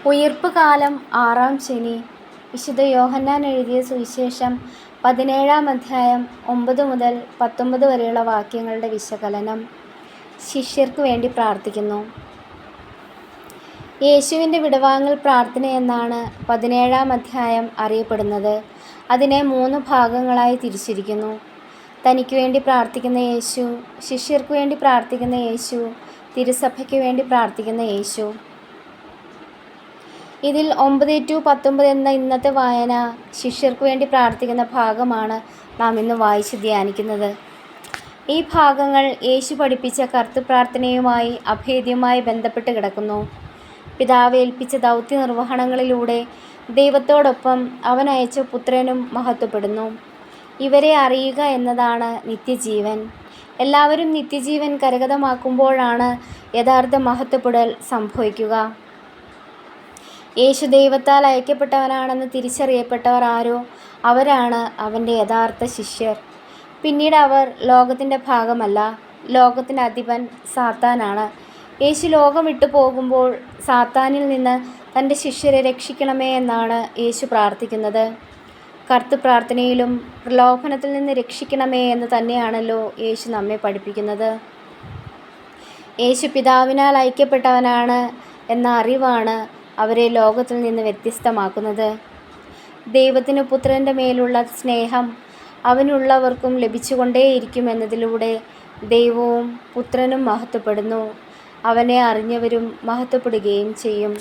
ഉയിർപ്പ് കാലം ആറാം ശനി. വിശുദ്ധ യോഹന്നാൻ എഴുതിയ സുവിശേഷം 17-ാം അധ്യായം 9 മുതൽ 19 വരെയുള്ള വാക്യങ്ങളുടെ വിശകലനം. ശിഷ്യർക്ക് വേണ്ടി പ്രാർത്ഥിക്കുന്നു. യേശുവിൻ്റെ വിടവാങ്ങൽ പ്രാർത്ഥന എന്നാണ് 17-ാം അധ്യായം അറിയപ്പെടുന്നത്. അതിനെ 3 ഭാഗങ്ങളായി തിരിച്ചിരിക്കുന്നു. തനിക്ക് വേണ്ടി പ്രാർത്ഥിക്കുന്ന യേശു, ശിഷ്യർക്ക് വേണ്ടി പ്രാർത്ഥിക്കുന്ന യേശു, തിരുസഭയ്ക്ക് വേണ്ടി പ്രാർത്ഥിക്കുന്ന യേശു. ഇതിൽ 9-19 എന്ന ഇന്നത്തെ വായന ശിഷ്യർക്ക് വേണ്ടി പ്രാർത്ഥിക്കുന്ന ഭാഗമാണ് നാം ഇന്ന് വായിച്ച് ധ്യാനിക്കുന്നത്. ഈ ഭാഗങ്ങൾ യേശു പഠിപ്പിച്ച കർത്തൃപ്രാർത്ഥനയുമായി അഭേദ്യമായി ബന്ധപ്പെട്ട് കിടക്കുന്നു. പിതാവ് ഏൽപ്പിച്ച ദൗത്യ നിർവഹണങ്ങളിലൂടെ ദൈവത്തോടൊപ്പം അവൻ അയച്ച പുത്രനും മഹത്വപ്പെടുന്നു. ഇവരെ അറിയുക എന്നതാണ് നിത്യജീവൻ. എല്ലാവരും നിത്യജീവൻ കരഗതമാക്കുമ്പോഴാണ് യഥാർത്ഥ മഹത്വപ്പെടൽ സംഭവിക്കുക. യേശു ദൈവത്താൽ അയക്കപ്പെട്ടവനാണെന്ന് തിരിച്ചറിയപ്പെട്ടവർ ആരോ അവരാണ് അവൻ്റെ യഥാർത്ഥ ശിഷ്യർ. പിന്നീട് അവർ ലോകത്തിൻ്റെ ഭാഗമല്ല, ലോകത്തിൻ്റെ അധിപൻ സാത്താനാണ്. യേശു ലോകം വിട്ടു പോകുമ്പോൾ സാത്താനിൽ നിന്ന് തൻ്റെ ശിഷ്യരെ രക്ഷിക്കണമേ എന്നാണ് യേശു പ്രാർത്ഥിക്കുന്നത്. കർത്തൃപ്രാർത്ഥനയിലും പ്രലോഭനത്തിൽ നിന്ന് രക്ഷിക്കണമേ എന്ന് തന്നെയാണല്ലോ യേശു നമ്മെ പഠിപ്പിക്കുന്നത്. യേശു പിതാവിനാൽ അയക്കപ്പെട്ടവനാണ് എന്ന അറിവാണ് അവരെ ലോകത്തിൽ നിന്ന് വ്യത്യസ്തമാക്കുന്നത്. ദൈവത്തിന് പുത്രൻ്റെ മേലുള്ള സ്നേഹം അവനുള്ളവർക്കും ലഭിച്ചുകൊണ്ടേയിരിക്കുമെന്നതിലൂടെ ദൈവവും പുത്രനും മഹത്വപ്പെടുന്നു. അവനെ അറിഞ്ഞവരും മഹത്വപ്പെടുകയും ചെയ്യും.